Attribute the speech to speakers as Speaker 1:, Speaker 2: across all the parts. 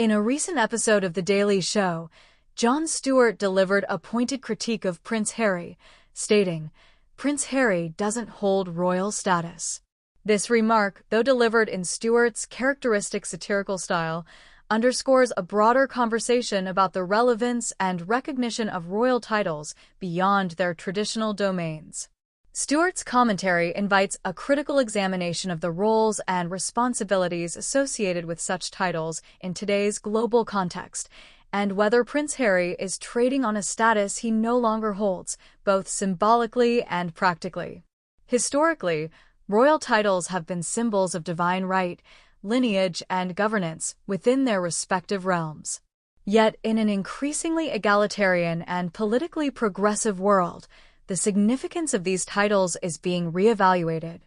Speaker 1: In a recent episode of The Daily Show, Jon Stewart delivered a pointed critique of Prince Harry, stating, "Prince Harry doesn't hold royal status." This remark, though delivered in Stewart's characteristic satirical style, underscores a broader conversation about the relevance and recognition of royal titles beyond their traditional domains. Stewart's commentary invites a critical examination of the roles and responsibilities associated with such titles in today's global context, and whether Prince Harry is trading on a status he no longer holds, both symbolically and practically. Historically, royal titles have been symbols of divine right, lineage, and governance within their respective realms. Yet, in an increasingly egalitarian and politically progressive world, the significance of these titles is being reevaluated.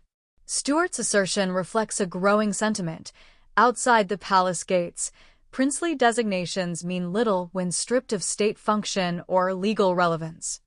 Speaker 1: Stewart's assertion reflects a growing sentiment. Outside the palace gates, princely designations mean little when stripped of state function or legal relevance.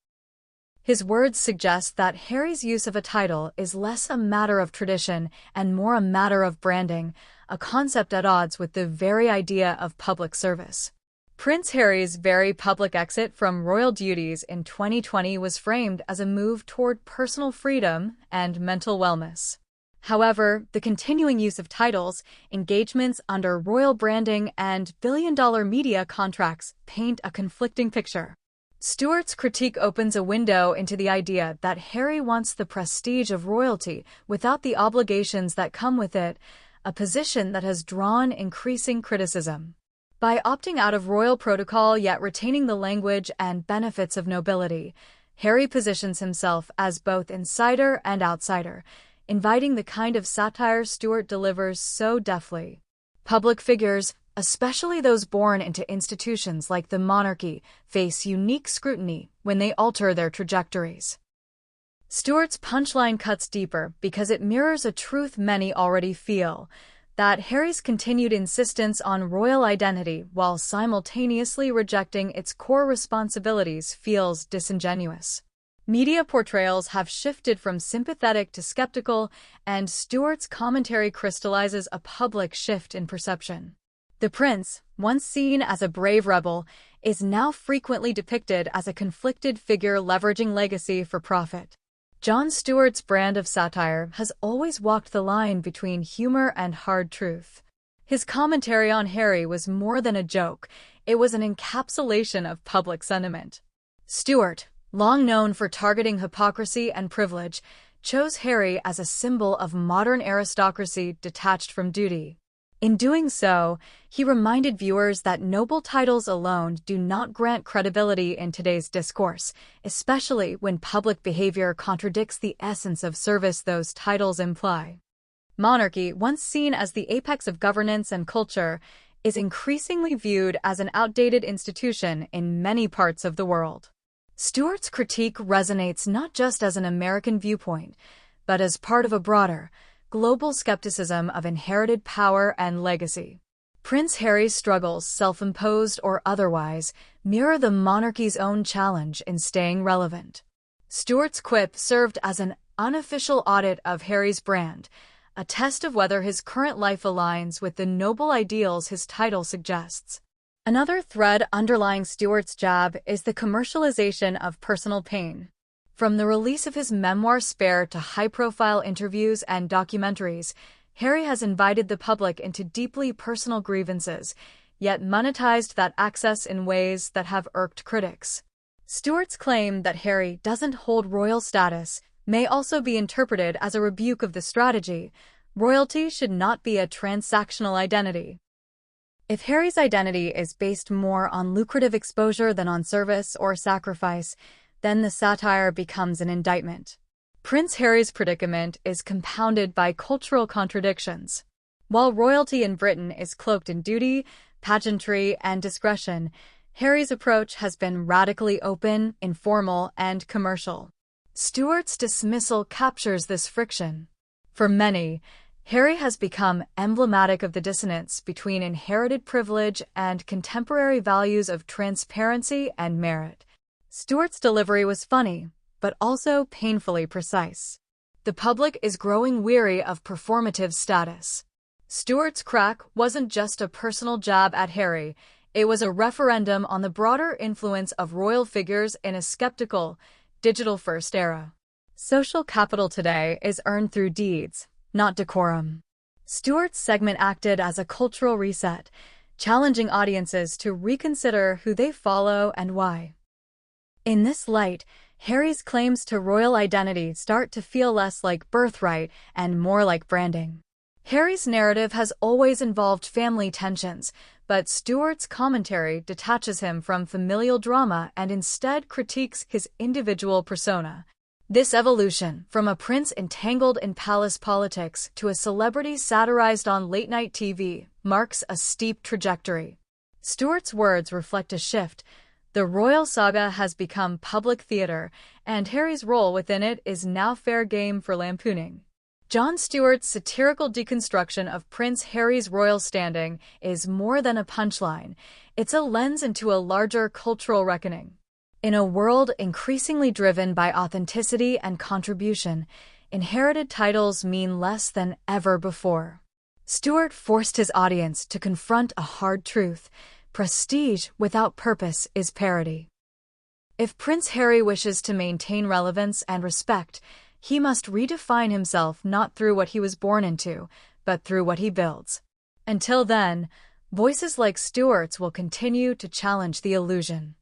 Speaker 1: His words suggest that Harry's use of a title is less a matter of tradition and more a matter of branding, a concept at odds with the very idea of public service. Prince Harry's very public exit from royal duties in 2020 was framed as a move toward personal freedom and mental wellness. However, the continuing use of titles, engagements under royal branding, and billion-dollar media contracts paint a conflicting picture. Stewart's critique opens a window into the idea that Harry wants the prestige of royalty without the obligations that come with it, a position that has drawn increasing criticism. By opting out of royal protocol yet retaining the language and benefits of nobility, Harry positions himself as both insider and outsider, inviting the kind of satire Stewart delivers so deftly. Public figures, especially those born into institutions like the monarchy, face unique scrutiny when they alter their trajectories. Stewart's punchline cuts deeper because it mirrors a truth many already feel, that Harry's continued insistence on royal identity while simultaneously rejecting its core responsibilities feels disingenuous. Media portrayals have shifted from sympathetic to skeptical, and Stewart's commentary crystallizes a public shift in perception. The prince, once seen as a brave rebel, is now frequently depicted as a conflicted figure leveraging legacy for profit. Jon Stewart's brand of satire has always walked the line between humor and hard truth. His commentary on Harry was more than a joke, it was an encapsulation of public sentiment. Stewart, long known for targeting hypocrisy and privilege, chose Harry as a symbol of modern aristocracy detached from duty. In doing so, he reminded viewers that noble titles alone do not grant credibility in today's discourse, especially when public behavior contradicts the essence of service those titles imply. Monarchy, once seen as the apex of governance and culture, is increasingly viewed as an outdated institution in many parts of the world. Stewart's critique resonates not just as an American viewpoint, but as part of a broader, global skepticism of inherited power and legacy. Prince Harry's struggles, self-imposed or otherwise, mirror the monarchy's own challenge in staying relevant. Stewart's quip served as an unofficial audit of Harry's brand, a test of whether his current life aligns with the noble ideals his title suggests. Another thread underlying Stewart's jab is the commercialization of personal pain. From the release of his memoir Spare to high-profile interviews and documentaries, Harry has invited the public into deeply personal grievances, yet monetized that access in ways that have irked critics. Stewart's claim that Harry doesn't hold royal status may also be interpreted as a rebuke of the strategy. Royalty should not be a transactional identity. If Harry's identity is based more on lucrative exposure than on service or sacrifice, then the satire becomes an indictment. Prince Harry's predicament is compounded by cultural contradictions. While royalty in Britain is cloaked in duty, pageantry, and discretion, Harry's approach has been radically open, informal, and commercial. Stewart's dismissal captures this friction. For many, Harry has become emblematic of the dissonance between inherited privilege and contemporary values of transparency and merit. Stewart's delivery was funny, but also painfully precise. The public is growing weary of performative status. Stewart's crack wasn't just a personal jab at Harry, it was a referendum on the broader influence of royal figures in a skeptical, digital-first era. Social capital today is earned through deeds, not decorum. Stewart's segment acted as a cultural reset, challenging audiences to reconsider who they follow and why. In this light, Harry's claims to royal identity start to feel less like birthright and more like branding. Harry's narrative has always involved family tensions, but Stewart's commentary detaches him from familial drama and instead critiques his individual persona. This evolution, from a prince entangled in palace politics to a celebrity satirized on late-night TV, marks a steep trajectory. Stewart's words reflect a shift. The royal saga has become public theater, and Harry's role within it is now fair game for lampooning. Jon Stewart's satirical deconstruction of Prince Harry's royal standing is more than a punchline. It's a lens into a larger cultural reckoning. In a world increasingly driven by authenticity and contribution, inherited titles mean less than ever before. Stewart forced his audience to confront a hard truth: prestige without purpose is parody. If Prince Harry wishes to maintain relevance and respect, he must redefine himself not through what he was born into, but through what he builds. Until then, voices like Stewart's will continue to challenge the illusion.